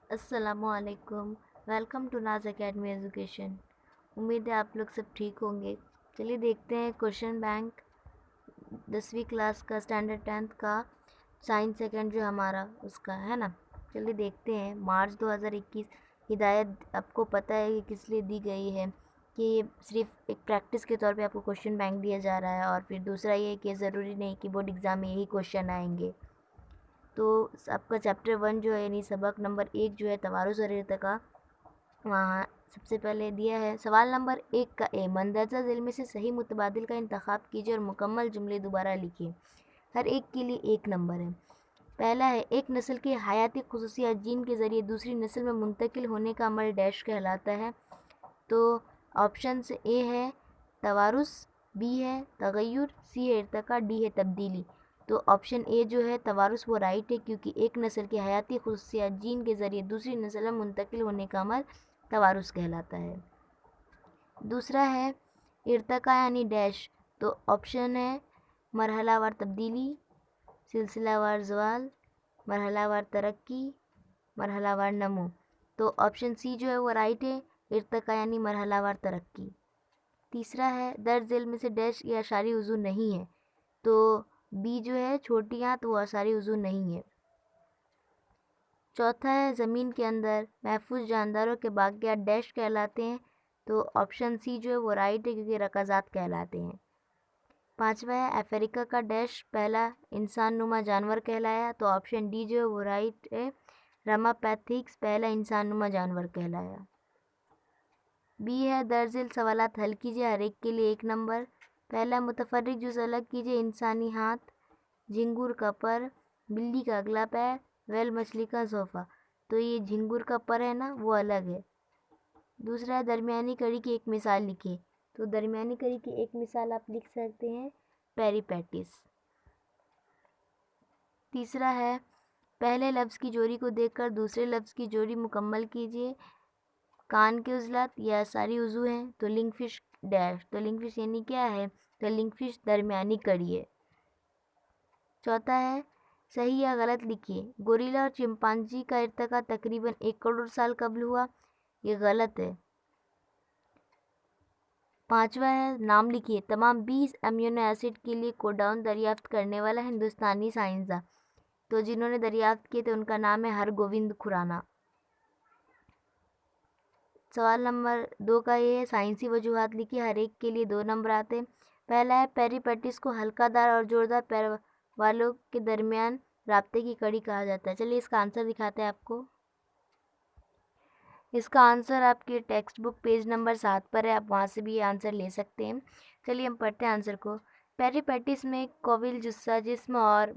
अस्सलामुअलैकुम। Welcome to नाज academy education. उम्मीद है आप लोग सब ठीक होंगे। चलिए देखते हैं क्वेश्चन बैंक 10वीं क्लास का स्टैंडर्ड 10th का साइंस सेकंड जो हमारा उसका है ना। चलिए देखते हैं। मार्च 2021 हिदायत आपको पता है कि किस लिए दी गई है कि ये सिर्फ एक प्रैक्टिस के तौर पे आपको क्वेश्चन बैंक दिया जा रहा है, और फिर दूसरा ये कि ज़रूरी नहीं कि बोर्ड एग्ज़ाम में यही क्वेश्चन आएंगे। तो आपका चैप्टर 1 जो है यानी सबक नंबर 1 जो है तवारुस और इर्तिका, वहाँ सबसे पहले दिया है सवाल नंबर 1 का ए, मंदरजा ज़िल में से सही मुतबादिल का इंतखाब कीजिए और मुकम्मल जुमले दोबारा लिखिए। हर एक के लिए 1 नंबर है। पहला है, एक नस्ल की हयाती खुसूसियात जीन के ज़रिए दूसरी नस्ल में मुंतकिल होने का अमल डैश कहलाता है। तो ऑप्शन ए है तवारुस, बी है तगय्युर, सी है इर्तिका, डी है तब्दीली। तो ऑप्शन ए जो है तवारुस वो राइट है, क्योंकि एक नस्ल की हयाती खुसूसियात जीन के ज़रिए दूसरी नस्ल में मुंतकिल होने का अमल तवारुस कहलाता है। दूसरा है इर्तिका यानी डैश। तो ऑप्शन है मरहलावार तब्दीली, सिलसिलावार ज़वाल, मरहलावार तरक्की, मरहलावार नमो। तो ऑप्शन सी जो है वो राइट है, इर्तिका यानी मरहलावार तरक्की। तीसरा है दर्ज झेल में से डैश या अशारी उज़ू नहीं है। तो बी जो है छोटी आंत वो अशारी उज़ू नहीं है। चौथा है ज़मीन के अंदर महफूज जानदारों के बाक़ियात डैश कहलाते हैं। तो ऑप्शन सी जो है वो राइट है, क्योंकि रकाज़ात कहलाते हैं। पांचवा है अफ्रीका का डैश पहला इंसान नुमा जानवर कहलाया। तो ऑप्शन डी जो है वो राइट है, रमापैथिक्स पहला इंसान नुमा जानवर कहलाया। बी है दर्जिल सवालात हल कीजिए, हर एक के लिए 1 नंबर। पहला मुतफर्रिक जुज़ अलग कीजिए, इंसानी हाथ, झिंगुर का पर, बिल्ली का अगला पैर, वेल मछली का ज़ोफ़ा। तो ये झिंगुर का पर है ना वो अलग है। दूसरा है दरमियानी कड़ी की एक मिसाल लिखिए। तो दरमियानी कड़ी की एक मिसाल आप लिख सकते हैं पेरीपेटिस। तीसरा है पहले लफ्ज़ की जोड़ी को देखकर दूसरे लफ्ज़ की जोड़ी मुकम्मल कीजिए। कान के उजलात या सारी उज़ू हैं। तो लिंकफिश डैश। तो लिंकफिश यानी क्या है? तो लिंकफिश दरमियानी कड़ी है। चौथा है सही या गलत लिखिए। गोरिल्ला और चिंपांजी का इर्तिका तकरीबन 1 करोड़ साल कबल हुआ। ये गलत है। पांचवा है नाम लिखिए। तमाम 20 अमीनो एसिड के लिए कोडाउन दरियाफ्त करने वाला हिंदुस्तानी साइंसदान। तो जिन्होंने दरियाफ्त किए थे उनका नाम है हरगोविंद खुराना। सवाल नंबर 2 का ये है साइंसी वजूहात लिखिए, हर एक के लिए 2 नंबर आते हैं। पहला है पेरीपेटिस को हल्कादार और जोरदार पैर वालों के दरमियान राब्ते की कड़ी कहा जाता है। चलिए इसका आंसर दिखाते हैं आपको। इसका आंसर आपके टेक्स्ट बुक पेज नंबर 7 पर है, आप वहाँ से भी ये आंसर ले सकते हैं। चलिए हम पढ़ते हैं आंसर को। पेरीपेटिस में कोविल जुस्सा जिस्म और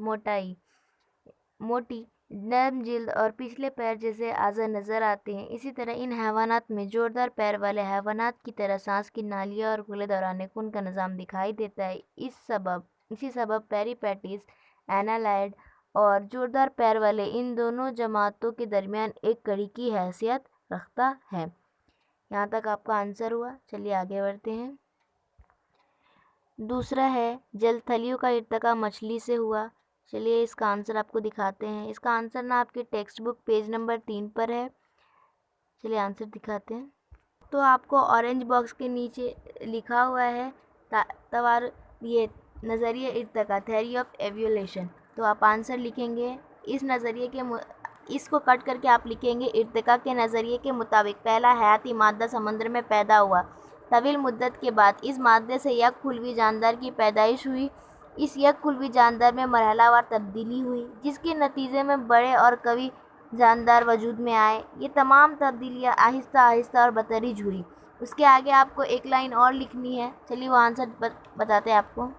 मोटी नर्म जिल्द और पिछले पैर जैसे आज़ा नज़र आते हैं। इसी तरह इन हैवानात में जोरदार पैर वाले हैवानात की तरह सांस की नालियाँ और खुले दौरान खून का निज़ाम दिखाई देता है। इसी सबब पेरीपेटिस एनालाइड और जोरदार पैर वाले इन दोनों जमातों के दरमियान एक कड़ी की हैसियत रखता है। यहाँ तक आपका आंसर हुआ। चलिए आगे बढ़ते हैं। दूसरा है जलथलियों का इर्तिका मछली से हुआ। चलिए इसका आंसर आपको दिखाते हैं। इसका आंसर ना आपके टेक्स्ट बुक पेज नंबर 3 पर है। चलिए आंसर दिखाते हैं। तो आपको ऑरेंज बॉक्स के नीचे लिखा हुआ है तवार ये नज़रिया इर्तिका थ्योरी ऑफ एवोल्यूशन। तो आप आंसर लिखेंगे इस नज़रिए के इसको कट करके आप लिखेंगे इर्तिका के नज़रिए के मुताबिक पहला हयाती मादा समुद्र में पैदा हुआ। तवील मुद्दत के बाद इस मादे से यक खुलवी जानदार की पैदाइश हुई। इस यक खुलवी जानदार में मरहलावार तब्दीली हुई, जिसके नतीजे में बड़े और कवि जानदार वजूद में आए। ये तमाम तब्दीलियाँ आहिस्ता आहिस्ता और बतदरीज हुई। उसके आगे आपको एक लाइन और लिखनी है। चलिए वो आंसर बताते हैं आपको।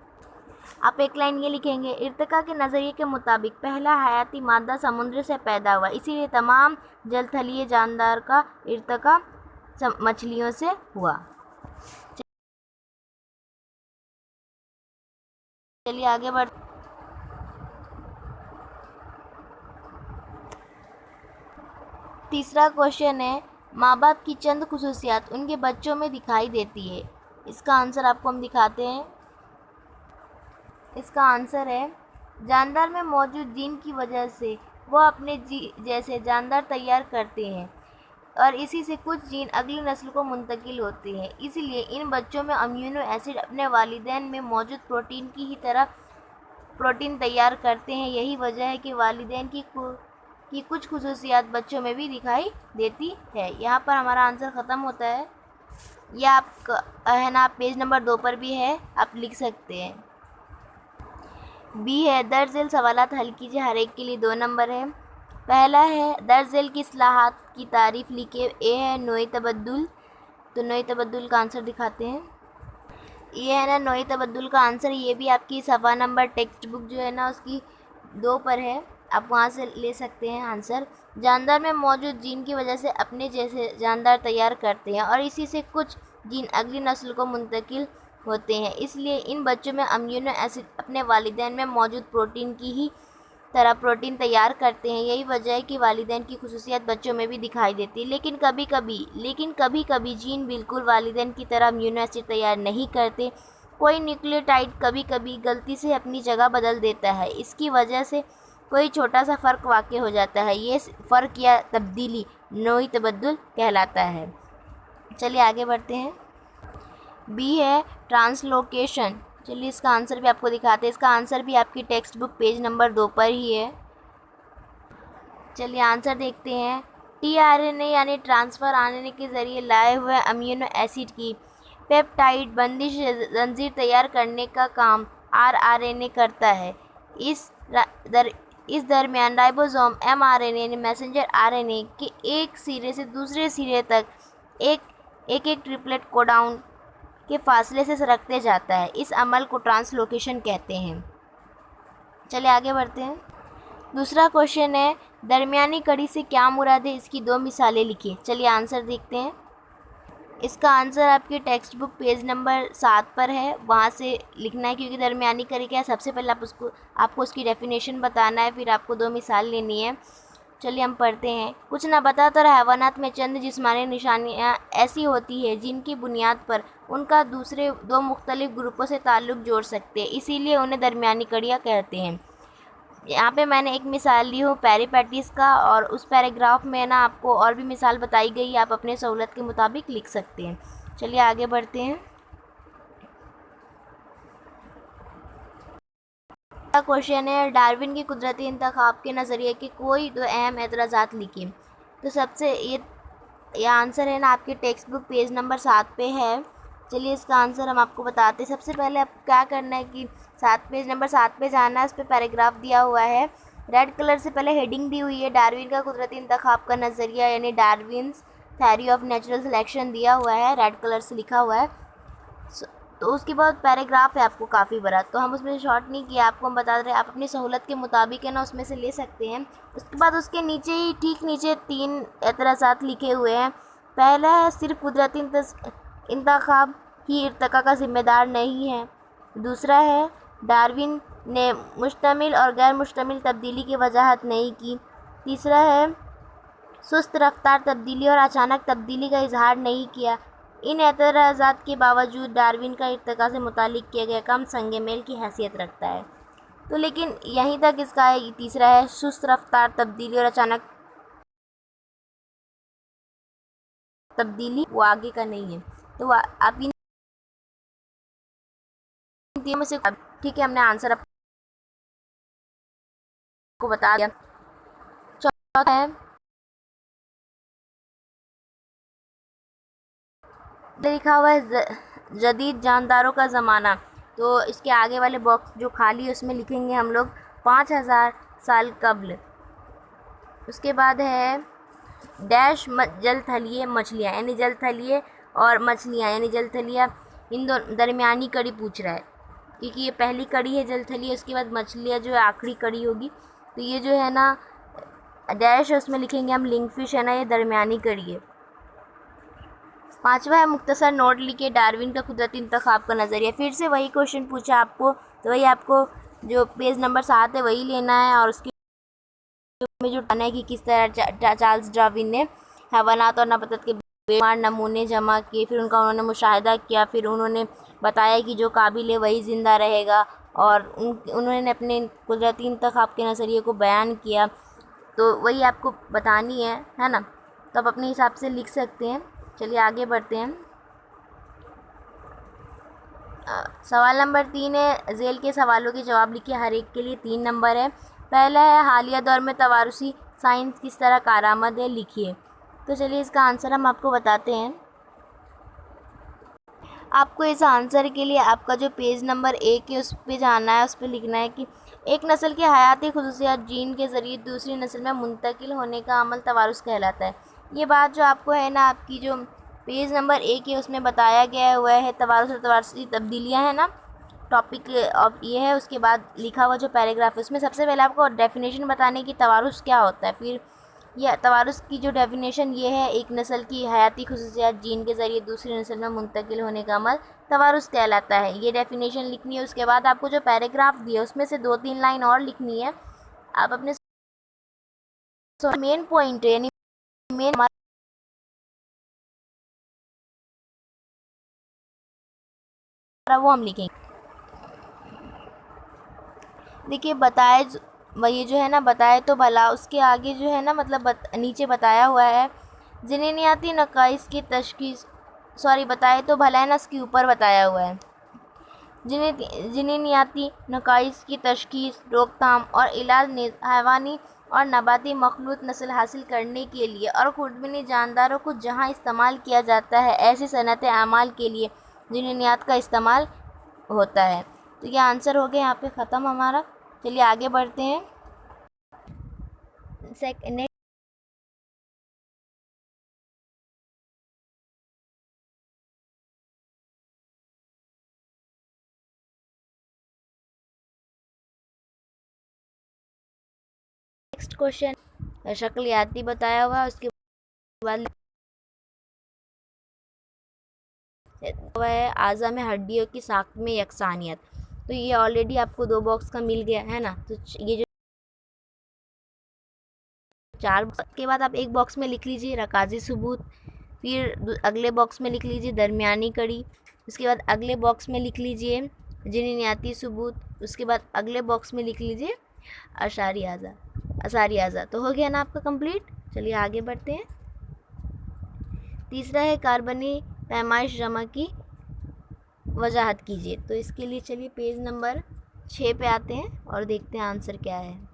आप एक लाइन ये लिखेंगे इर्तिका के नज़रिए के मुताबिक पहला हयाती मादा समुद्र से पैदा हुआ, इसीलिए तमाम जलथलीय जानदार का इर्तिका मछलियों से हुआ। चलिए आगे बढ़। तीसरा क्वेश्चन है माँ बाप की चंद खुसूसियात उनके बच्चों में दिखाई देती है। इसका आंसर आपको हम दिखाते हैं। इसका आंसर है जानदार में मौजूद जीन की वजह से वो अपने जैसे जानदार तैयार करते हैं और इसी से कुछ जीन अगली नस्ल को मुंतकिल होते हैं। इसलिए इन बच्चों में अमीनो एसिड अपने वालिदैन में मौजूद प्रोटीन की ही तरह प्रोटीन तैयार करते हैं। यही वजह है कि वालिदैन की कुछ खुसूसियात बच्चों में भी दिखाई देती है। यहाँ पर हमारा आंसर ख़त्म होता है। यह आपका है ना, पेज नंबर 2 पर भी है, आप लिख सकते हैं। बी है, दर्ज झेल सवालात हल कीजिए, हर एक के लिए 2 नंबर है। पहला है, दर्ज झेल की इस्लाहात की तारीफ़ लिखिए। ए है नोई तबद्दुल, तो नोई तबद्दुल का आंसर दिखाते हैं। ये है ना नोई तबद्दुल का आंसर, ये भी आपकी सफ़ा नंबर टेक्स्ट बुक जो है ना उसकी 2 पर है, आप वहाँ से ले सकते हैं आंसर। जानदार में मौजूद जीन की वजह से अपने जैसे जानदार तैयार करते हैं और इसी से कुछ जीन अगली नस्ल को मुंतकिल होते हैं। इसलिए इन बच्चों में अमीनो एसिड अपने वालिदैन में मौजूद प्रोटीन की ही तरह प्रोटीन तैयार करते हैं। यही वजह है कि वालिदैन की खुसूसियत बच्चों में भी दिखाई देती है। लेकिन कभी कभी जीन बिल्कुल वालिदैन की तरह अमीनो एसिड तैयार नहीं करते। कोई न्यूक्लियोटाइड कभी कभी गलती से अपनी जगह बदल देता है। इसकी वजह से कोई छोटा सा फ़र्क वाक़ हो जाता है। ये फ़र्क या तब्दीली नोई तबद्दुल कहलाता है। चलिए आगे बढ़ते हैं। बी है ट्रांसलोकेशन। चलिए इसका आंसर भी आपको दिखाते हैं। इसका आंसर भी आपकी टेक्स्ट बुक पेज नंबर 2 पर ही है। चलिए आंसर देखते हैं। टीआरएनए यानी ट्रांसफ़र आरएनए के ज़रिए लाए हुए अमीनो एसिड की पेप्टाइड बंदिश जंजीर तैयार करने का काम आरआरएनए करता है। इस दरमियान राइबोसोम एमआरएनए यानी मैसेंजर आरएनए के एक सिरे से दूसरे सिरे तक एक ट्रिपलेट कोडाउन के फासले से सरकते जाता है। इस अमल को ट्रांसलोकेशन कहते हैं। चलिए आगे बढ़ते हैं। दूसरा क्वेश्चन है, दरमियानी कड़ी से क्या मुराद है, इसकी 2 मिसालें लिखिए। चलिए आंसर देखते हैं। इसका आंसर आपके टेक्स्ट बुक पेज नंबर 7 पर है, वहाँ से लिखना है। क्योंकि दरमियानी कड़ी क्या है, सबसे पहले आपको उसकी डेफिनेशन बताना है, फिर आपको 2 मिसाल लेनी है। चलिए हम पढ़ते हैं। कुछ नबातात और हैवानात में चंद जिस्मानी निशानियाँ ऐसी होती है जिनकी बुनियाद पर उनका दूसरे 2 मुख्तलिफ ग्रुपों से ताल्लुक़ जोड़ सकते हैं, इसीलिए उन्हें दरमियानी कड़ियाँ कहते हैं। यहाँ पे मैंने एक मिसाल ली हूँ पेरिपेटिस का, और उस पैराग्राफ में ना आपको और भी मिसाल बताई गई, आप अपने सहूलत के मुताबिक लिख सकते हैं। चलिए आगे बढ़ते हैं। क्वेश्चन है, डार्विन की कुदरती इंतखाब के नज़रिए के कोई 2 अहम एतराज़ात लिखिए। तो सबसे ये आंसर है ना आपके टेक्स्ट बुक पेज नंबर 7 पे है। चलिए इसका आंसर हम आपको बताते हैं। सबसे पहले आपको क्या करना है कि पेज नंबर 7 पे जाना है, उस पर पैराग्राफ दिया हुआ है, रेड कलर से पहले हेडिंग दी हुई है, डार्विन का कुदरती इंतखाब का नज़रिया यानी Darwin's theory of natural selection दिया हुआ है, रेड कलर से लिखा हुआ है। तो उसके बाद पैराग्राफ है आपको काफ़ी बड़ा, तो हम उसमें शॉर्ट नहीं किया, आपको हम बता रहे हैं, आप अपनी सहूलत के मुताबिक है ना उसमें से ले सकते हैं। उसके बाद उसके नीचे ही ठीक नीचे 3 एतराज़ात लिखे हुए हैं। पहला है, सिर्फ कुदरती इंतखाब ही इर्तिका का ज़िम्मेदार नहीं है। दूसरा है, डार्विन ने मुश्तमिल और गैर मुश्तमिल तब्दीली की वजाहत नहीं की। तीसरा है, सुस्त रफ्तार तब्दीली और अचानक तब्दीली का इजहार नहीं किया। इन एतराज़ात के बावजूद डार्विन का इर्तिका से मुतालिक किया गया कम संग मेल की हैसियत रखता है। तो लेकिन यहीं तक इसका है। तीसरा है, सुस्त रफ्तार तब्दीली और अचानक तब्दीली, वो आगे का नहीं है। तो आप इन तीनों में से ठीक है, हमने आंसर आपको बता दिया। चौथा है, लिखा हुआ है जदीद जानदारों का ज़माना, तो इसके आगे वाले बॉक्स जो खाली है उसमें लिखेंगे हम लोग 5000 साल कब्ल। उसके बाद है डैश जलथलीय मछलियाँ, यानी जलथलीय और मछलियाँ यानी जलथलियाँ, इन दोनों दरमियानी कड़ी पूछ रहा है, क्योंकि ये पहली कड़ी है जलथली, उसके बाद मछलियाँ जो है आखिरी कड़ी होगी। तो ये जो है ना डैश है उसमें लिखेंगे हम लिंकफिश है ना, ये दरमियानी कड़ी है। 5वां है, मुख्तसर नोट लिखे डार्विन का कुदरती इंतखाब का नज़रिया। फिर से वही क्वेश्चन पूछा आपको, तो वही आपको जो पेज नंबर 7 है वही लेना है, और उसके में जो है कि किस तरह चार्ल्स डार्विन ने हैवानात और नबातात के बेशुमार नमूने जमा किए, फिर उनका उन्होंने मुशाहिदा किया, फिर उन्होंने बताया कि जो काबिल है वही ज़िंदा रहेगा, और उन्होंने अपने कुदरती इंतखाब के नज़रिए को बयान किया। तो वही आपको बतानी है ना, तो आप अपने हिसाब से लिख सकते हैं। चलिए आगे बढ़ते हैं। सवाल नंबर 3 है, झेल के सवालों के जवाब लिखिए, हर एक के लिए 3 नंबर है। पहला है, हालिया दौर में तवारुसी साइंस किस तरह कारआमद है, लिखिए। तो चलिए इसका आंसर हम आपको बताते हैं। आपको इस आंसर के लिए आपका जो पेज नंबर 1 है उस पर जाना है, उस पर लिखना है कि एक नस्ल की हयाती खुसूसियात जीन के ज़रिए दूसरी नस्ल में मुंतकिल होने का अमल तवारुस कहलाता है। ये बात जो आपको है ना, आपकी जो पेज नंबर 1 है उसमें बताया गया हुआ है, तवारुस और तवारुसी तब्दीलियाँ है ना, टॉपिक अब ये है। उसके बाद लिखा हुआ जो पैराग्राफ है उसमें सबसे पहले आपको डेफिनेशन बताने की तवारुस क्या होता है, फिर यह तवारुस की जो डेफिनेशन ये है, एक नस्ल की हयाती खुसूसियात जीन के ज़रिए दूसरी नस्ल में मुंतकिल होने का अमल तवारुस कहलाता है। ये डेफिनेशन लिखनी है। उसके बाद आपको जो पैराग्राफ दिया उसमें से 2-3 लाइन और लिखनी है। आप अपने मेन पॉइंट यानी मेन वो हम लिखेंगे। देखिए बताए वही जो है ना, बताए तो भला, उसके आगे जो है ना मतलब नीचे बताया हुआ है जिन्नियाती नकाइस की तशखीस, सॉरी बताए तो भला है ना, इसके ऊपर बताया हुआ है जिन्नियाती नकाइस की तशखीस, रोकथाम और इलाज हैवानी और नबाती मखलूत नस्ल हासिल करने के लिए और खुर्दबीनी जानदारों को जहाँ इस्तेमाल किया जाता है, ऐसी सनत अमाल के लिए जिन्नियात का इस्तेमाल होता है। तो ये आंसर हो गया यहाँ पे ख़त्म हमारा। चलिए आगे बढ़ते हैं। नेक्स्ट क्वेश्चन शक्लियाती बताया हुआ है, उसके बाद हुआ है आज़ा में हड्डियों की साख्त में यकसानियत। तो ये ऑलरेडी आपको 2 बॉक्स का मिल गया है ना, तो ये जो 4 के बाद आप एक बॉक्स में लिख लीजिए रकाजी सबूत, फिर अगले बॉक्स में लिख लीजिए दरमियानी कड़ी, उसके बाद अगले बॉक्स में लिख लीजिए जिन्नियाती सबूत, उसके बाद अगले बॉक्स में लिख लीजिए अशारी आज़ा। तो हो गया ना आपका कंप्लीट। चलिए आगे बढ़ते हैं। तीसरा है कार्बनी पैमाइश जमा की वजाहत कीजिए। तो इसके लिए चलिए पेज नंबर 6 पे आते हैं और देखते हैं आंसर क्या है।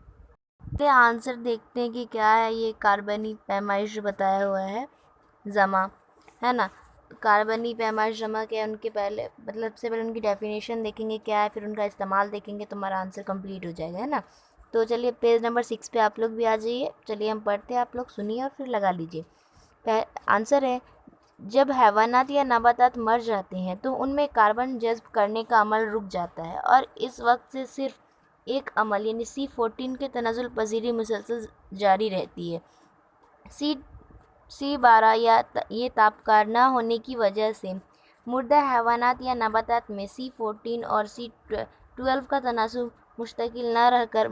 तो आंसर देखते हैं कि क्या है। ये कार्बनी पैमाइश जो बताया हुआ है जमा, है ना, कार्बनी पैमाइश जमा क्या है, उनके पहले मतलब से पहले उनकी डेफिनेशन देखेंगे क्या है, फिर उनका इस्तेमाल देखेंगे, तो हमारा आंसर कंप्लीट हो जाएगा, है ना। तो चलिए पेज नंबर 6 पे आप लोग भी आ जाइए। चलिए हम पढ़ते हैं, आप लोग सुनिए और फिर लगा लीजिए। आंसर है, जब हैवानात या नबातात मर जाते हैं तो उनमें कार्बन जज्ब करने का अमल रुक जाता है और इस वक्त से सिर्फ एक अमल यानी C14 के तनाजुल पजीरी मुसलसल जारी रहती है। C12 या ये तापकार न होने की वजह से मुर्दा हैवानात या नबातात में C14 और C12 का तनासुब मुस्तकिल न रहकर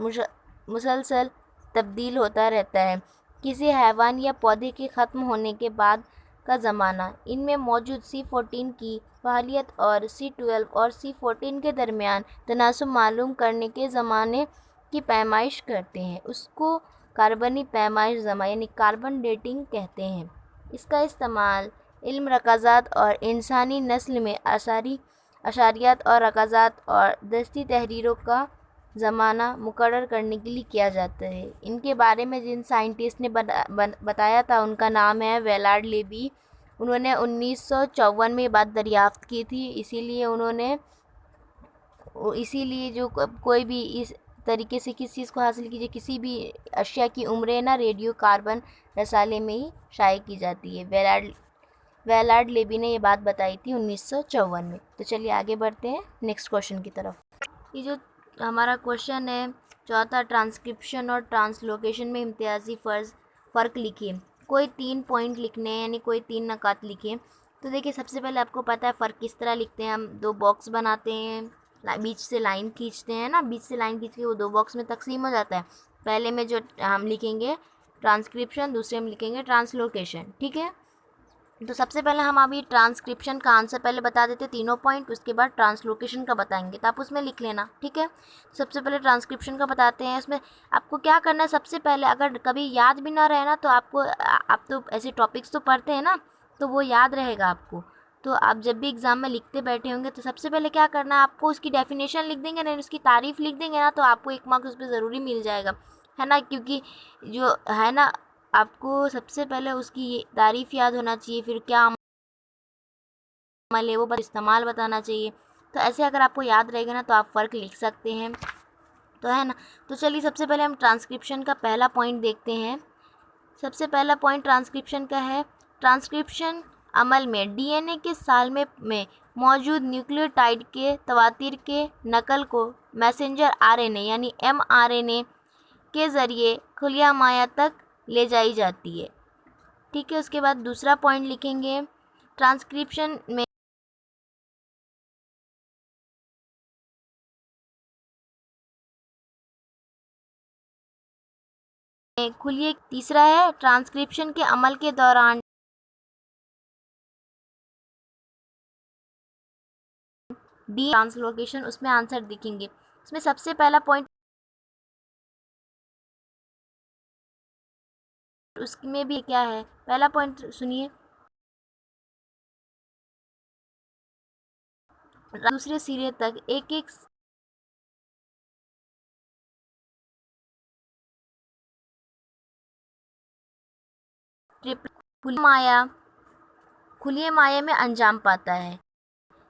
मुसलसल तब्दील होता रहता है। किसी हैवान या पौधे के ख़त्म होने के बाद का ज़माना इनमें मौजूद C14 की फ़ालियत और C12 और C14 के दरमियान तनासुब मालूम करने के ज़माने की पैमाइश करते हैं। उसको कार्बनी पैमाइश ज़मा यानी कार्बन डेटिंग कहते हैं। इसका इस्तेमाल इल्म रकाज़ात और इंसानी नस्ल में अशारियात और रकाज़ात और दस्ती तहरीरों का ज़माना मुकर्रर करने के लिए किया जाता है। इनके बारे में जिन साइंटिस्ट ने बताया था उनका नाम है वेलार्ड लेबी। उन्होंने 1954 में बात दरियाफ्त की थी, इसीलिए जो कोई भी इस तरीके से किसी चीज़ को हासिल कीजिए, किसी भी अशिया की उम्र ना रेडियो कार्बन रसाले में ही शाये की जाती है। वेलार्ड लेबी ने ये बात बताई थी 1954 में। तो चलिए आगे बढ़ते हैं नेक्स्ट क्वेश्चन की तरफ। ये जो हमारा क्वेश्चन है चौथा, ट्रांसक्रिप्शन और ट्रांसलोकेशन में इम्तियाजी फ़र्क लिखिए। कोई 3 पॉइंट लिखने हैं यानी कोई 3 नकात लिखिए। तो देखिए सबसे पहले आपको पता है फ़र्क किस तरह लिखते हैं। हम 2 बॉक्स बनाते हैं, बीच से लाइन खींचते हैं ना, बीच से लाइन खींच के वो 2 बॉक्स में तकसीम हो जाता है। पहले में जो हम लिखेंगे ट्रांसक्रिप्शन, दूसरे में लिखेंगे ट्रांसलोकेशन, ठीक है। तो सबसे पहले हम अभी ट्रांसक्रिप्शन का आंसर पहले बता देते तीनों पॉइंट, उसके बाद ट्रांसलोकेशन का बताएंगे, तो आप उसमें लिख लेना, ठीक है। सबसे पहले ट्रांसक्रिप्शन का बताते हैं। इसमें आपको क्या करना है, सबसे पहले अगर कभी याद भी ना रहे ना तो आपको, आप तो ऐसे टॉपिक्स तो पढ़ते हैं ना, तो वो याद रहेगा आपको। तो आप जब भी एग्ज़ाम में लिखते बैठे होंगे तो सबसे पहले क्या करना है, आपको उसकी डेफिनेशन लिख देंगे ना, उसकी तारीफ़ लिख देंगे ना, तो आपको 1 मार्क्स उस पर ज़रूरी मिल जाएगा, है ना। क्योंकि जो है ना, आपको सबसे पहले उसकी तारीफ़ याद होना चाहिए, फिर क्या अमल है वो इस्तेमाल बताना चाहिए। तो ऐसे अगर आपको याद रहेगा ना तो आप फ़र्क लिख सकते हैं, तो है ना। तो चलिए सबसे पहले हम ट्रांसक्रिप्शन का पहला पॉइंट देखते हैं। सबसे पहला पॉइंट ट्रांसक्रिप्शन का है, ट्रांसक्रिप्शन अमल में डीएनए के साल में मौजूद न्यूक्लियोटाइड के तवातीर के नकल को मैसेंजर आरएनए यानी एमआरएनए के ज़रिए खुलिया माया तक ले जाई जाती है, ठीक है। उसके बाद दूसरा पॉइंट लिखेंगे, ट्रांसक्रिप्शन में खुलिए। तीसरा है, ट्रांसक्रिप्शन के अमल के दौरान डी ट्रांसलोकेशन, उसमें आंसर दिखेंगे। उसमें सबसे पहला पॉइंट, उसमें भी क्या है, पहला पॉइंट सुनिए, दूसरे सिरे तक एक एक खुलिए माया में अंजाम पाता है।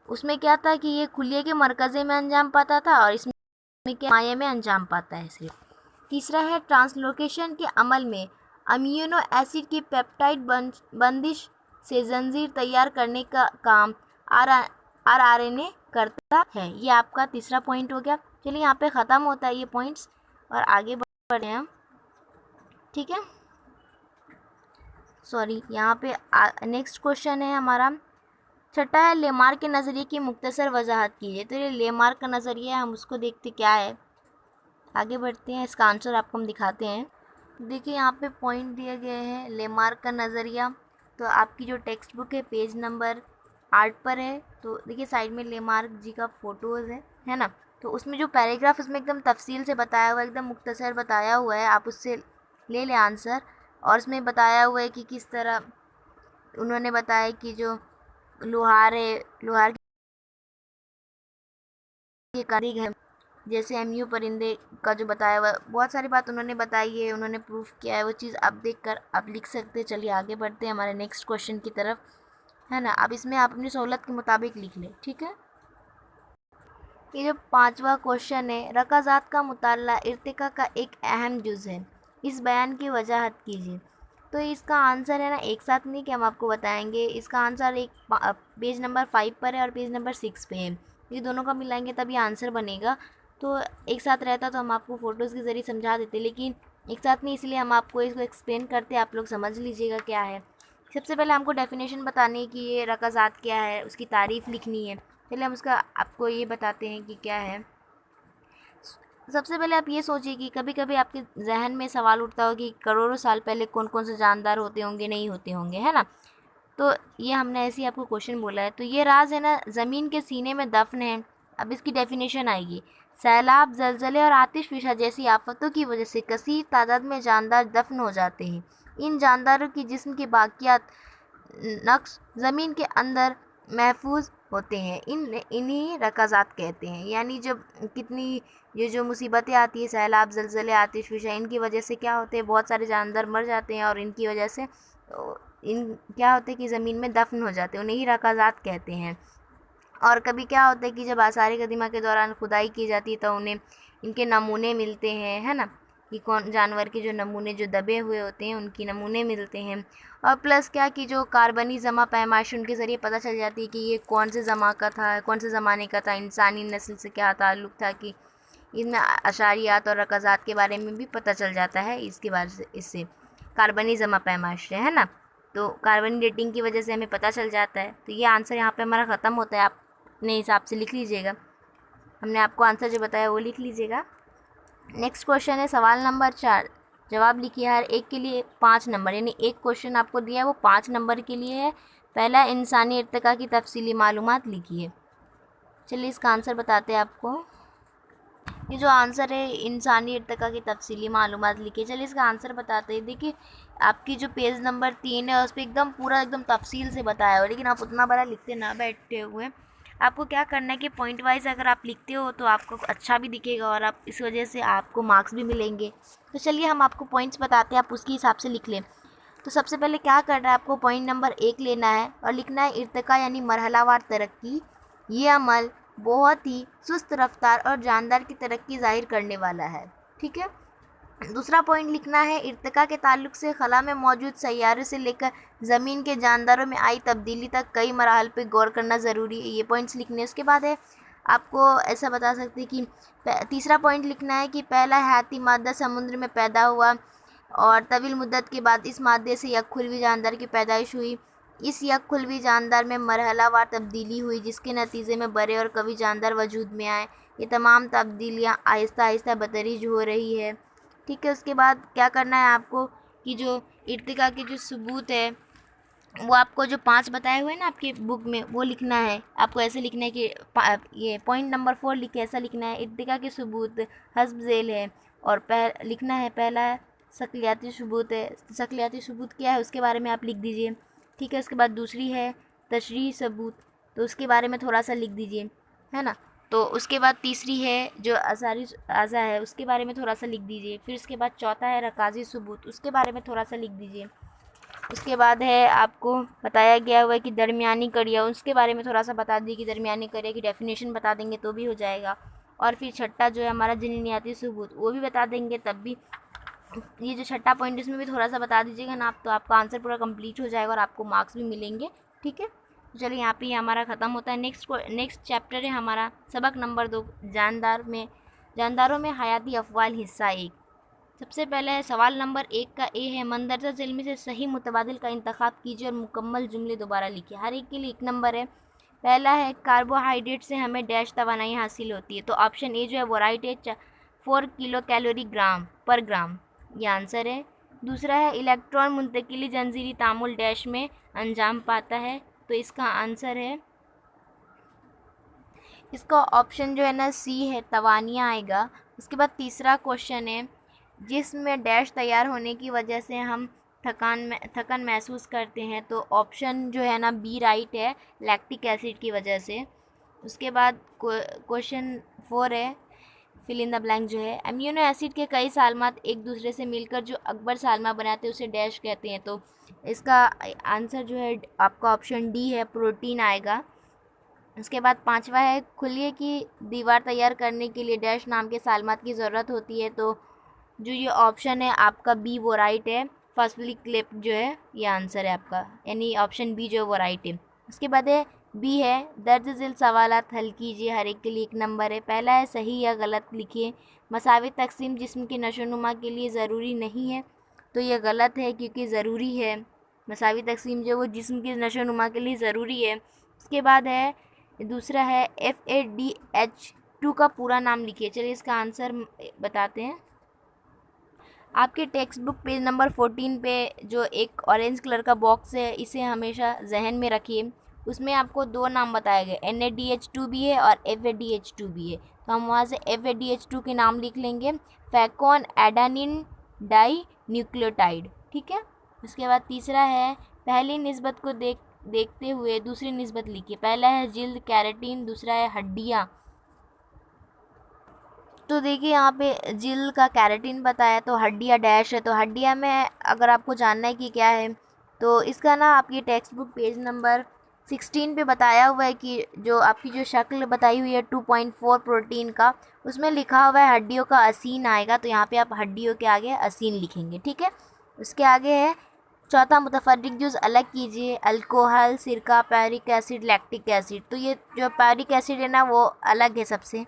उसमें क्या था कि ये खुलिए के मरकज़े में अंजाम पाता था और इसमें क्या माया में अंजाम पाता है सिर्फ। तीसरा है, ट्रांसलोकेशन के अमल में अमीनो एसिड की पेप्टाइड बंदिश से जंजीर तैयार करने का काम आरएनए करता है। ये आपका तीसरा पॉइंट हो गया। चलिए यहाँ पे ख़त्म होता है ये पॉइंट्स और आगे बढ़े हम, ठीक है। सॉरी, यहाँ पे नेक्स्ट क्वेश्चन है हमारा, छठा है, लेमार्क के नज़रिए की मुख्तसर वजाहत कीजिए। तो ये लेमार्क का नज़रिया है, हम उसको देखते क्या है। आगे बढ़ते हैं, इसका आंसर आपको हम दिखाते हैं। देखिए यहाँ पे पॉइंट दिए गए हैं, लेमार्क का नज़रिया। तो आपकी जो टेक्स्ट बुक है पेज नंबर 8 पर है। तो देखिए साइड में लेमार्क जी का फ़ोटोज़ है ना। तो उसमें जो पैराग्राफ, उसमें एकदम तफसील से बताया हुआ है, एकदम मुख्तसर बताया हुआ है, आप उससे ले लें आंसर। और उसमें बताया हुआ है कि किस तरह उन्होंने बताया कि जो लोहार है, लोहार के कारीगर है, जैसे एमयू परिंदे का जो बताया हुआ है, बहुत सारी बात उन्होंने बताई है, उन्होंने प्रूफ किया है, वो चीज़ आप देख कर आप लिख सकते हैं। चलिए आगे बढ़ते हैं हमारे नेक्स्ट क्वेश्चन की तरफ, है ना। अब इसमें आप अपनी सहूलत के मुताबिक लिख लें, ठीक है। ये जो पांचवा क्वेश्चन है, रकाज़ात का मुताला इर्तिका का एक अहम जुज़ है, इस बयान की वजाहत कीजिए। तो इसका आंसर है ना, एक साथ नहीं कि हम आपको बताएंगे, इसका आंसर एक पेज नंबर 5 पर है और पेज नंबर 6 पे है। ये दोनों का मिलाएंगे तभी आंसर बनेगा। तो एक साथ रहता तो हम आपको फ़ोटोज़ के ज़रिए समझा देते, लेकिन एक साथ नहीं, इसलिए हम आपको इसको एक्सप्लेन करते, आप लोग समझ लीजिएगा क्या है। सबसे पहले हमको डेफिनेशन बतानी है कि ये रकाज़ात क्या है, उसकी तारीफ़ लिखनी है। चलिए हम उसका आपको ये बताते हैं कि क्या है। सबसे पहले आप ये सोचिए कि कभी कभी आपके जहन में सवाल उठता हो कि करोड़ों साल पहले कौन कौन से जानदार होते होंगे, नहीं होते होंगे, है ना। तो ये हमने ऐसे ही आपको क्वेश्चन बोला है। तो ये राज है ना, ज़मीन के सीने में दफन है। अब इसकी डेफिनेशन आएगी, सैलाब, जलजले और आतिशफिशा जैसी आफतों की वजह से कसीर तादाद में जानदार दफन हो जाते हैं। इन जानदारों की जिस्म के बाकियात नक्श ज़मीन के अंदर महफूज होते हैं, इन्हीं रकाज़ात कहते हैं। यानी जब कितनी ये जो मुसीबतें आती है, सैलाब, ज़लज़ले, आतिशफ़िशा, इनकी वजह से क्या होते हैं, बहुत सारे जानवर मर जाते हैं और इनकी वजह से इन क्या होता है कि ज़मीन में दफन हो जाते हैं, उन्हें ही रकाज़ात कहते हैं। और कभी क्या होता है कि जब आसार कदीमा के दौरान खुदाई की जाती है तो उन्हें इनके नमूने मिलते हैं, है ना, कि कौन जानवर के जो नमूने जो दबे हुए होते हैं उनकी नमूने मिलते हैं। और प्लस क्या कि जो कार्बनी जमा पैमाइश उनके ज़रिए पता चल जाती है कि ये कौन से जमा का था, कौन से ज़माने का था, इंसानी नस्ल से क्या ताल्लुक़ था, कि इनमें अशारियात और रकाज़ात के बारे में भी पता चल जाता है इसके बारे से, इससे कार्बनी जमा पैमाइश से, है ना। तो कार्बन डेटिंग की वजह से हमें पता चल जाता है। तो ये आंसर यहाँ पे हमारा ख़त्म होता है, आप अपने हिसाब से लिख लीजिएगा। हमने आपको आंसर जो बताया वो लिख लीजिएगा। नेक्स्ट क्वेश्चन है सवाल नंबर 4, जवाब लिखिए हर एक के लिए 5 नंबर, यानी एक क्वेश्चन आपको दिया है वो 5 नंबर के लिए है। पहला, इंसानी इर्तिका की तफसीली मालूमात लिखिए। चलिए इसका आंसर बताते हैं आपको। ये जो आंसर है इंसानी इर्तिका की तफसीली मालूमात लिखिए। चलिए इसका आंसर बताते हैं। देखिए आपकी जो पेज नंबर 3 है उस पर एकदम पूरा एकदम तफसील से बताया हो, लेकिन आप उतना बड़ा लिखते ना बैठते हुए आपको क्या करना है कि पॉइंट वाइज अगर आप लिखते हो तो आपको अच्छा भी दिखेगा और आप इस वजह से आपको मार्क्स भी मिलेंगे। तो चलिए हम आपको पॉइंट्स बताते हैं, आप उसके हिसाब से लिख लें। तो सबसे पहले क्या करना है, आपको पॉइंट नंबर 1 लेना है और लिखना है इर्तिका यानी मरहलावार तरक्की। ये अमल बहुत ही सुस्त रफ्तार और जानदार की तरक्की ज़ाहिर करने वाला है। ठीक है। दूसरा पॉइंट लिखना है इर्तिका के ताल्लुक से खला में मौजूद सैयारे से लेकर ज़मीन के जानदारों में आई तब्दीली तक कई मराहल पर गौर करना ज़रूरी है। ये पॉइंट्स लिखने हैं। उसके बाद है आपको ऐसा बता सकते हैं कि तीसरा पॉइंट लिखना है कि पहला हयाती मादा समुद्र में पैदा हुआ और तवील मुद्दत के बाद इस मादे से यकखुलवी जानदार की पैदाइश हुई। इस यकखुलवी जानदार में मरहलावार तब्दीली हुई जिसके नतीजे में बड़े और कवि जानदार वजूद में आए। ये तमाम तब्दीलियाँ आहिस्ता आहिस्ता बतदरीज हो रही है। ठीक है। उसके बाद क्या करना है आपको कि जो इर्तिका के जो सबूत है वो आपको जो 5 बताए हुए हैं ना आपकी बुक में वो लिखना है। आपको ऐसे लिखना है कि ये पॉइंट नंबर 4 लिख के ऐसा लिखना है, इर्तिका के सबूत हस्ब ज़ेल है। और लिखना है पहला शक्लियाती सबूत है। शक्लियाती सबूत क्या है उसके बारे में आप लिख दीजिए। ठीक है। उसके बाद दूसरी है तशरीही सबूत, तो उसके बारे में थोड़ा सा लिख दीजिए, है ना। तो उसके बाद तीसरी है जो आसारी आज़ा है उसके बारे में थोड़ा सा लिख दीजिए। फिर उसके बाद चौथा है रकाज़ी सबूत, उसके बारे में थोड़ा सा लिख दीजिए। उसके बाद है आपको बताया गया हुआ है कि दरमियानी कड़िया, उसके बारे में थोड़ा सा बता दीजिए कि दरमियानी कड़िया की डेफिनेशन बता देंगे तो भी हो जाएगा। और फिर छठा जो है हमारा जनिनियाती सबूत वो भी बता देंगे तब भी। ये जो छठा पॉइंट इसमें भी थोड़ा सा बता दीजिएगा ना आप, तो आपका आंसर पूरा कंप्लीट हो जाएगा और आपको मार्क्स भी मिलेंगे। ठीक है। चलिए यहाँ पे हमारा ख़त्म होता है। नेक्स्ट चैप्टर है हमारा सबक नंबर 2 जानदारों में हयाती अफ़वाल हिस्सा 1। सबसे पहले है सवाल नंबर 1 का ए है, मंदरजा ज़िल में से सही मुतबादिल का इंतखाब कीजिए और मुकम्मल जुमले दोबारा लिखिए। हर एक के लिए 1 नंबर है। पहला है कार्बोहाइड्रेट से हमें डैश तवानाई हासिल होती है, तो ऑप्शन ए जो है वो राइट है, 4 किलो कैलोरी ग्राम पर ग्राम, ये आंसर है। दूसरा है इलेक्ट्रॉन मुंतकिली जंजीरी तामुल डैश में अंजाम पाता है, तो इसका आंसर है, इसका ऑप्शन जो है ना सी है, तवानिया आएगा। उसके बाद तीसरा क्वेश्चन है जिस्म में डैश तैयार होने की वजह से हम थकन महसूस करते हैं, तो ऑप्शन जो है ना बी राइट है, लैक्टिक एसिड की वजह से। उसके बाद क्वेश्चन 4 है फिल इन द ब्लैंक जो है, अमीनो एसिड के कई सालमात एक दूसरे से मिलकर जो अकबर सालमा बनाते हैं उसे डैश कहते हैं, तो इसका आंसर जो है आपका ऑप्शन डी है, प्रोटीन आएगा। उसके बाद पांचवा है खुलिये की दीवार तैयार करने के लिए डैश नाम के सालमात की ज़रूरत होती है, तो जो ये ऑप्शन है आपका बी वो राइट है, फॉस्फोरिक क्लिप जो है ये आंसर है आपका, यानी ऑप्शन बी जो है वो राइट है। उसके बाद है बी है दर्ज झिल सवालात हल कीजिए, हर एक के लिए 1 नंबर है। पहला है सही या गलत लिखिए, मसावी तकसीम जिस्म की नशोनुमा के लिए ज़रूरी नहीं है, तो ये गलत है क्योंकि ज़रूरी है, मसावी तकसीम जो वो जिस्म की नशोनुमा के लिए ज़रूरी है। उसके बाद है दूसरा है FADH2 का पूरा नाम लिखिए। चलिए इसका आंसर बताते हैं। आपके टेक्स्ट बुक पेज नंबर 14 पे जो एक ऑरेंज कलर का बॉक्स है इसे हमेशा जहन में रखिए, उसमें आपको 2 नाम बताए गए, NADH2 भी है और FADH2 भी है, तो हम वहाँ से FADH2 के नाम लिख लेंगे, फैकॉन एडानिन डाई न्यूक्लियोटाइड। ठीक है। उसके बाद तीसरा है पहली निस्बत को देखते हुए दूसरी निस्बत लिखिए। पहला है जिल्द कैरेटीन, दूसरा है हड्डियाँ, तो देखिए यहाँ पे जिल का कैरेटीन बताया तो हड्डियाँ डैश है, तो हड्डियाँ में अगर आपको जानना है कि क्या है तो इसका ना आपकी टेक्स्ट बुक पेज नंबर 16 पे बताया हुआ है कि जो आपकी जो शक्ल बताई हुई है 2.4 प्रोटीन का, उसमें लिखा हुआ है हड्डियों का असीन आएगा, तो यहाँ पे आप हड्डियों के आगे असीन लिखेंगे। ठीक है। उसके आगे है चौथा मुतफर्रिक जुज़ अलग कीजिए, अल्कोहल, सिरका, पैरिक एसिड, लैक्टिक एसिड, तो ये जो पैरिक एसिड है ना वो अलग है सबसे।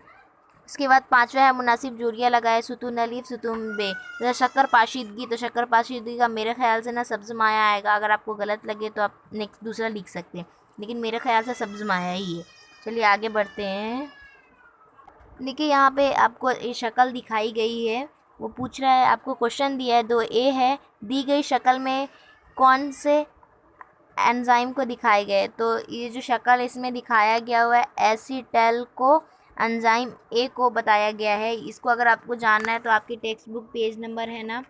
उसके बाद पांचवा है मुनासिब जोड़ियाँ लगाए, सुतून अलीफ सुतून बे, जैसे शक्कर पाशीदगी, तो शक्कर पाशीदगी का मेरे ख्याल से ना सब्ज़ माया आएगा, अगर आपको गलत लगे तो आप नेक्स्ट दूसरा लिख सकते हैं, लेकिन मेरे ख्याल से सब्ज़ माया ही है। चलिए आगे बढ़ते हैं। देखिए यहाँ पे आपको ये शक्ल दिखाई गई है वो पूछ रहा है, आपको क्वेश्चन दिया है 2A है, दी गई शक्ल में कौन से एंजाइम को दिखाए गए। तो ये जो शक्ल इसमें दिखाया गया हुआ है एसीटल को एंजाइम ए को बताया गया है। इसको अगर आपको जानना है तो आपकी टेक्स्ट बुक पेज नंबर है ना,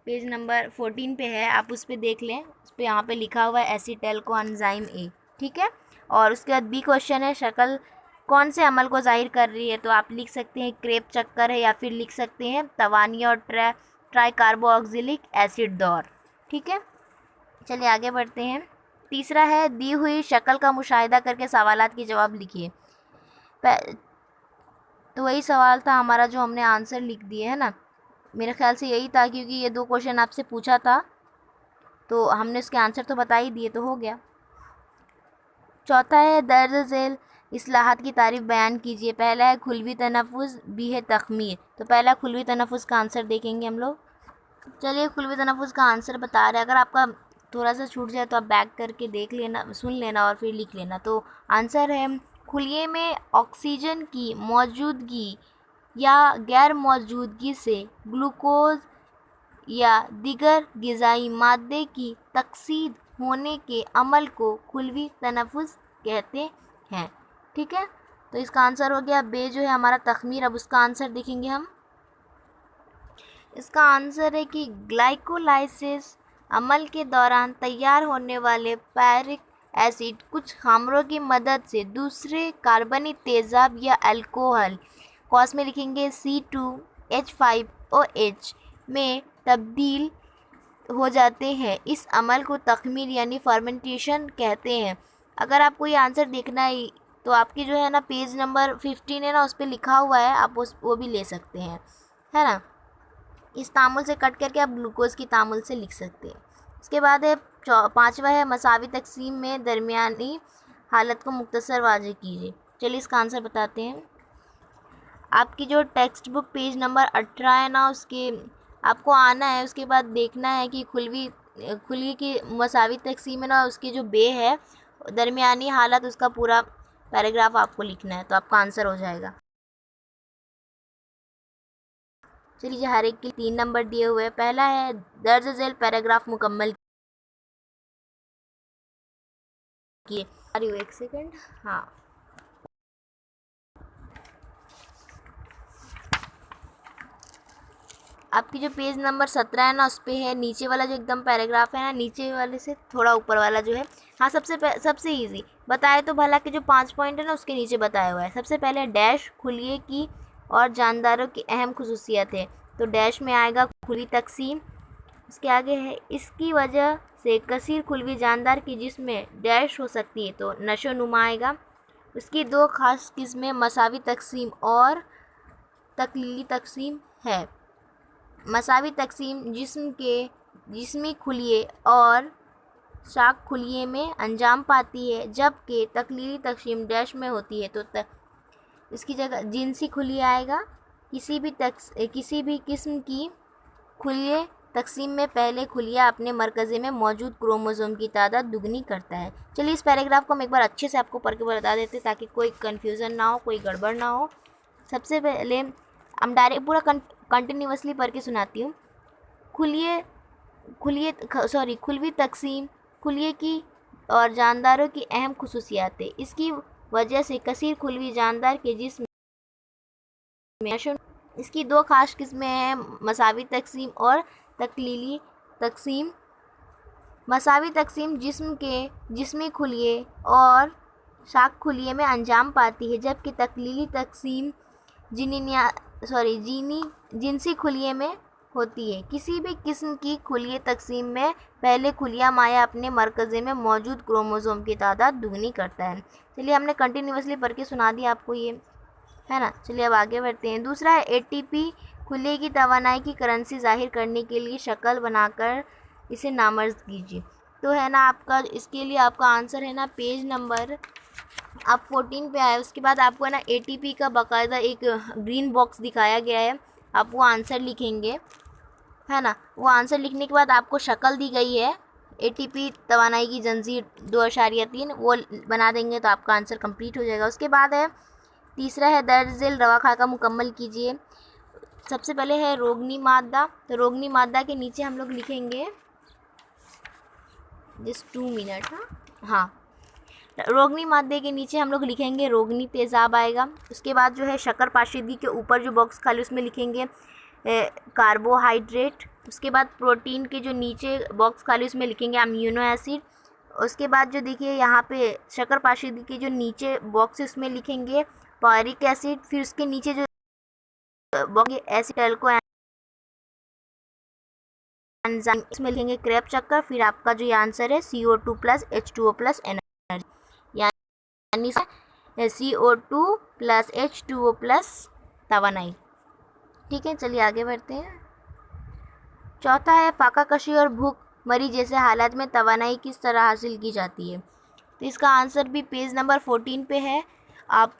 पेज नंबर 14 पे है, आप उस पर देख लें। उस पर यहाँ पे लिखा हुआ है एसीटल को एंजाइम ए, ठीक है। और उसके बाद बी क्वेश्चन है, शक्ल कौन से अमल को जाहिर कर रही है। तो आप लिख सकते हैं क्रेब चक्कर है, या फिर लिख सकते हैं तवानी और ट्राई कार्बोक्सिलिक एसिड दौर, ठीक है। चलिए आगे बढ़ते हैं। तीसरा है, दी हुई शक्ल का मुशाहिदा करके सवालात के जवाब लिखिए। तो वही सवाल था हमारा जो हमने आंसर लिख दिए है ना, मेरे ख्याल से यही था, क्योंकि ये 2 क्वेश्चन आपसे पूछा था तो हमने उसके आंसर तो बता ही दिए, तो हो गया। चौथा है, दर्ज झेल इस्लाहात की तारीफ बयान कीजिए। पहला है खुलवी तनफ़ुज़, बी है तख़मीर। तो पहला खुलवी तनफ़ुज़ का आंसर देखेंगे हम लोग। चलिए खुलवी तनफ़ुज़ का आंसर बता रहे हैं, अगर आपका थोड़ा सा छूट जाए तो आप बैक करके देख लेना, सुन लेना और फिर लिख लेना। तो आंसर है, खुलिये में ऑक्सीजन की मौजूदगी या गैर मौजूदगी से ग्लूकोज या दीगर ग़िज़ाई मादे की तकसीद होने के अमल को खुलवी तनफ़ुज़ कहते हैं, ठीक है। तो इसका आंसर हो गया बे जो है हमारा तख़मीर। अब उसका आंसर देखेंगे हम। इसका आंसर है कि ग्लाइकोलाइसिस अमल के दौरान तैयार होने वाले पैरिक एसिड कुछ खामरों की मदद से दूसरे कार्बनी तेज़ाब या अल्कोहल, कॉस में लिखेंगे C2H5OH में तब्दील हो जाते हैं। इस अमल को तख़मीर यानी फर्मेंटेशन कहते हैं। अगर आपको ये आंसर देखना है तो आपकी जो है ना पेज नंबर 15 है ना, उस पर लिखा हुआ है, आप वो भी ले सकते हैं, है ना। इस तामुल से कट करके आप ग्लूकोज की तामुल से लिख सकते हैं। इसके बाद है 5वां है, मसावी तकसीम में दरमियानी हालत को मुख्तसर वाज़ेह कीजिए। चलिए इसका आंसर बताते हैं। आपकी जो टेक्स्ट बुक पेज नंबर 18 है ना, उसके आपको आना है, उसके बाद देखना है कि खुली की मसावी तकसीम है ना, उसकी जो बे है दरमियानी हालत, उसका पूरा पैराग्राफ आपको लिखना है, तो आपका आंसर हो जाएगा। चलिए हर एक के 3 नंबर दिए हुए हैं। पहला है, दर्ज झेल पैराग्राफ मुकम्मल किए। अरे एक सेकंड, हाँ आपकी जो पेज नंबर 17 है ना, उस पे है नीचे वाला जो एकदम पैराग्राफ है ना, नीचे वाले से थोड़ा ऊपर वाला जो है, हाँ सबसे इजी बताए तो भला के जो 5 पॉइंट है ना, उसके नीचे बताया हुआ है। सबसे पहले डैश खुलिये की और जानदारों की अहम खसूसियत है, तो डैश में आएगा खुली तकसीम। उसके आगे है, इसकी वजह से कसीर खुलवी जानदार की जिसमें डैश हो सकती है, तो नशो नुमा आएगा। उसकी 2 ख़ास किस्में मसावी तकसीम और तकलीली तकसीम है। मसावी तकसीम जिस्मी खुलिये और शाक खुलिये में अंजाम पाती है, जबकि तकलीली तकसीम डैश में होती है, तो इसकी जगह जिनसी खुलिये आएगा। किसी भी किस्म की खुलिये तकसीम में पहले खुलिया अपने मरकज़े में मौजूद क्रोमोसोम की तादाद दुगनी करता है। चलिए इस पैराग्राफ को हम एक बार अच्छे से आपको पढ़ के बता देते ताकि कोई कन्फ्यूज़न ना हो, कोई गड़बड़ ना हो। सबसे पहले हम डायरेक्ट पूरा कंटिन्यूसली पढ़ के सुनाती हूँ। खुलवी तकसीम खुलिये की और जानदारों की अहम खसूसियात है। इसकी वजह से कसीर खुलवी जानदार के जिस्म में इसकी 2 ख़ास किस्में हैं, मसावी तकसीम और तकलीली तकसीम। मसावी तकसीम जिस्मी खुलिये और शाक खुलिये में अंजाम पाती है, जबकि तकलीली तकसीम जिनसी खुलिये में होती है। किसी भी किस्म की खुलिये तकसीम में पहले खुलिया माया अपने मरकज़े में मौजूद क्रोमोसोम की तादाद दुगनी करता है। चलिए हमने कंटिन्यूसली पढ़ के सुना दिया आपको ये, है ना। चलिए अब आगे बढ़ते हैं। दूसरा है, ATP खुले की तवानाई की करेंसी ज़ाहिर करने के लिए शक्ल बनाकर इसे नामर्द कीजिए। तो है ना आपका, इसके लिए आपका आंसर है ना पेज नंबर आप 14 पे आए। उसके बाद आपको है ना ATP का बाकायदा एक ग्रीन बॉक्स दिखाया गया है, आप वो आंसर लिखेंगे, है ना। वो आंसर लिखने के बाद आपको शक्ल दी गई है ATP तवानाई की जंजीर 2.3, वो बना देंगे तो आपका आंसर कंप्लीट हो जाएगा। उसके बाद है तीसरा है, दर्ज झेल रवा खाका मुकम्मल कीजिए। सबसे पहले है रोगनी मादा। तो रोगनी मादा के नीचे हम लोग लिखेंगे, जस्ट 2 मिनट। हाँ, रोगनी मादे के नीचे हम लोग लिखेंगे रोगनी तेज़ाब आएगा। उसके बाद जो है शक्कर पाशीदी के ऊपर जो बॉक्स खाली उसमें लिखेंगे कार्बोहाइड्रेट। उसके बाद प्रोटीन के जो नीचे बॉक्स खाली उसमें लिखेंगे अमीनो एसिड। उसके बाद जो देखिए यहाँ पे शक्कर पाशीदी के जो नीचे बॉक्स है उसमें लिखेंगे पॉरिक एसिड। फिर उसके नीचे जो बॉक्स एसिटल्को एंजाइम इसमें लिखेंगे क्रेब चक्कर। फिर आपका जो ये आंसर है CO2 plus H2O plus energy, यानी CO2 प्लस H2O प्लस तवानाई। ठीक है, चलिए आगे बढ़ते हैं। चौथा है फाका कशी और भूख मरी जैसे हालात में तवानाई किस तरह हासिल की जाती है। तो इसका आंसर भी पेज नंबर 14 पे है, आप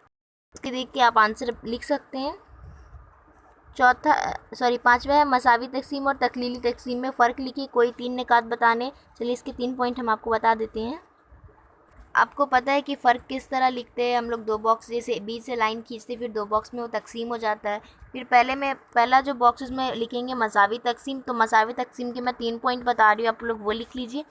इसके देख के आप आंसर लिख सकते हैं। पांचवा है मसावी तकसीम और तकलीली तकसीम में फ़र्क लिखिए, कोई 3 निकात बताने। चलिए इसके 3 पॉइंट हम आपको बता देते हैं। आपको पता है कि फ़र्क किस तरह लिखते हैं हम लोग, 2 बॉक्स जैसे बीच से लाइन खींचते फिर 2 बॉक्स में वो तकसीम हो जाता है। फिर पहला जो बॉक्स उसमें लिखेंगे मसावी तकसीम। तो मसावी तकसीम के मैं 3 पॉइंट बता रही हूँ, आप लोग वो लिख लीजिए।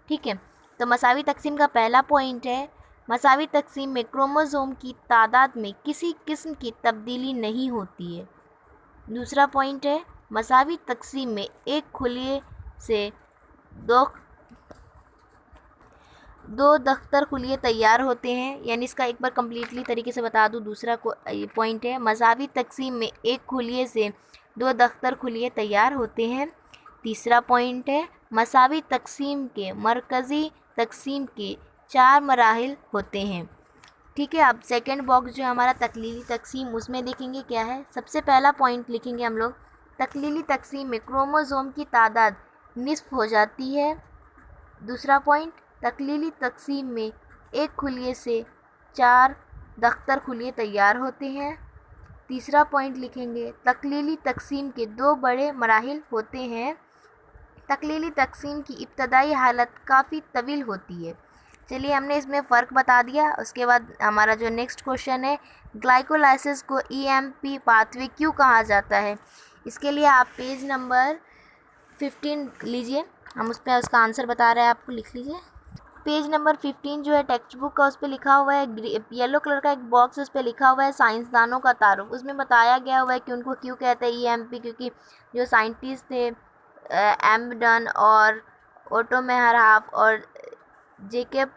ठीक है, तो मसावी तकसीम का पहला पॉइंट है मसावी तकसीम में क्रोमोसोम की तादाद में किसी किस्म की तब्दीली नहीं होती है। दूसरा पॉइंट है मसावी तकसीम में एक खुलिये से दो दख्तर खुलिये तैयार होते हैं, यानी इसका एक बार कम्प्लीटली तरीके से बता दूं। दूसरा पॉइंट है मसावी तकसीम में एक खुलिये से 2 दख्तर खुलिये तैयार होते हैं। तीसरा पॉइंट है मसावी तकसीम के मरकज़ी तकसीम के 4 मराहिल होते हैं। ठीक है, अब सेकंड बॉक्स जो हमारा तकलीली तकसीम उसमें देखेंगे क्या है। सबसे पहला पॉइंट लिखेंगे हम लोग तकलीली तकसीम में क्रोमोसोम की तादाद निस्फ हो जाती है। दूसरा पॉइंट तकलीली तकसीम में एक खुलिये से 4 दख्तर खुलिये तैयार होते हैं। तीसरा पॉइंट लिखेंगे तकलीली तकसीम के 2 बड़े मराहिल होते हैं। तकलीली तकसीम की इब्तदाई हालत काफ़ी तवील होती है। चलिए हमने इसमें फ़र्क बता दिया। उसके बाद हमारा जो नेक्स्ट क्वेश्चन है ग्लाइकोलाइसिस को EMP पाथवे क्यों कहा जाता है। इसके लिए आप पेज नंबर 15 लीजिए, हम उस पर उसका आंसर बता रहे हैं, आपको लिख लीजिए। पेज नंबर 15 जो है टेक्स्ट बुक का, उस पर लिखा हुआ है येलो कलर का एक बॉक्स, उस पर लिखा हुआ है साइंसदानों का तारुफ। उसमें बताया गया हुआ है कि उनको क्यों कहते हैं EMP, क्योंकि जो साइंटिस्ट थे एम्बडन और ओटो मेहराफ और जेकेब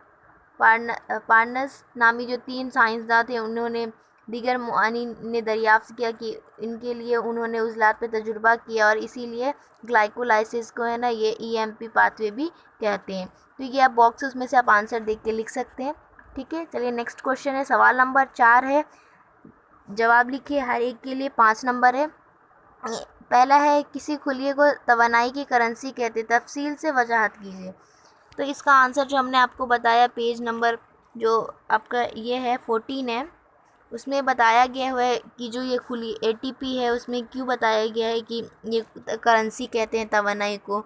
पार्नस नामी जो 3 साइंसदान थे, उन्होंने दीगर मुआनी ने दरियाफ्त किया कि इनके लिए उन्होंने उज़लात पे तजुर्बा किया और इसीलिए ग्लाइकोलाइसिस को है ना ये EMP पाथवे भी कहते हैं। तो ये आप बॉक्स में से आप आंसर देख के लिख सकते हैं। ठीक है, चलिए नेक्स्ट क्वेश्चन है, सवाल नंबर 4 है, जवाब लिखिए, हर एक के लिए 5 नंबर है। पहला है किसी खुलिये को तवानाई की करेंसी कहते, तफसील से वजाहत कीजिए। तो इसका आंसर जो हमने आपको बताया पेज नंबर जो आपका ये है 14 है, उसमें बताया गया हुआ है कि जो ये खुली ATP है उसमें क्यों बताया गया है कि ये करेंसी कहते हैं तवानाई को।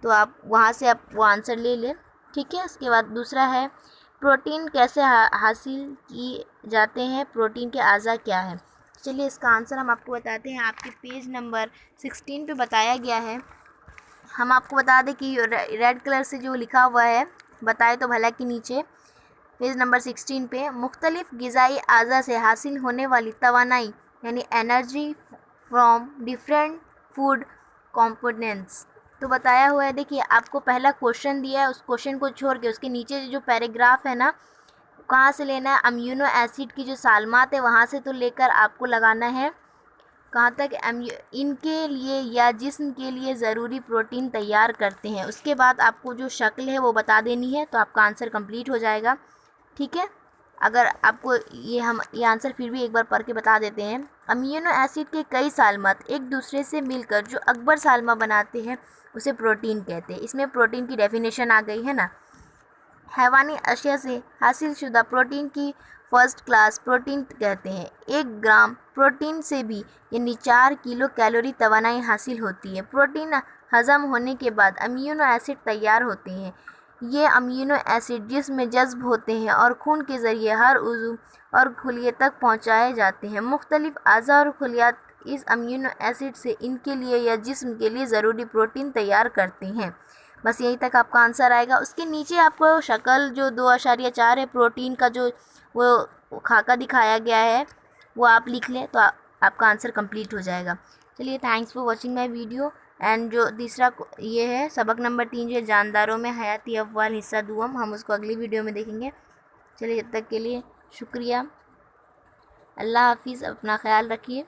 तो आप वहाँ से आप वो आंसर ले लें। ठीक है, उसके बाद दूसरा है प्रोटीन कैसे हासिल किए जाते हैं, प्रोटीन के अज़ा क्या है। चलिए इसका आंसर हम आपको बताते हैं, आपके पेज नंबर 16 पे बताया गया है। हम आपको बता दें कि रेड कलर से जो लिखा हुआ है बताए तो भला कि नीचे पेज नंबर 16 पे मुख्तलिफ ग़िज़ाई अज़ा से हासिल होने वाली तवानाई यानी energy from different food components. तो बताया हुआ है, देखिए आपको पहला क्वेश्चन दिया है, उस क्वेश्चन को छोड़ के उसके नीचे जो पैराग्राफ है ना, कहाँ से लेना है, अमीनो एसिड की जो सालमात है वहाँ से तो लेकर आपको लगाना है कहाँ तक, इनके लिए या जिस्म के लिए ज़रूरी प्रोटीन तैयार करते हैं। उसके बाद आपको जो शक्ल है वो बता देनी है, तो आपका आंसर कंप्लीट हो जाएगा। ठीक है, अगर आपको ये आंसर फिर भी एक बार पढ़ के बता देते हैं। अमीनो एसिड के कई सालमत एक दूसरे से मिलकर जो अकबर सालमा बनाते हैं उसे प्रोटीन कहते हैं। इसमें प्रोटीन की डेफिनेशन आ गई है ना। हैवानी अशिया से हासिल शुदा प्रोटीन की फर्स्ट क्लास प्रोटीन कहते हैं। 1 ग्राम प्रोटीन से भी यानी 4 किलो कैलोरी तवानाई हासिल होती है। प्रोटीन हज़म होने के बाद अमीनो एसिड तैयार होते हैं। ये अमीनो एसिड जिस्म में जज्ब होते हैं और खून के ज़रिए हर उज़्व और खुलिये तक पहुँचाए जाते हैं। मुख्तलिफ अज़ा और खुलियात इस अमीनो एसिड से इनके लिए या जिस्म के लिए ज़रूरी प्रोटीन तैयार करते हैं। बस यहीं तक आपका आंसर आएगा। उसके नीचे आपको शक्ल जो 2.4 है प्रोटीन का जो वो खाका दिखाया गया है वो आप लिख लें तो आपका आंसर कंप्लीट हो जाएगा। चलिए, thanks for watching my video. And जो तीसरा ये है सबक नंबर 3 जो जानदारों में हयाती अफ़वाल हिस्सा दुआम, हम उसको अगली वीडियो में देखेंगे। चलिए, जब तक के लिए शुक्रिया। अल्लाह हाफिज़, अपना ख्याल रखिए।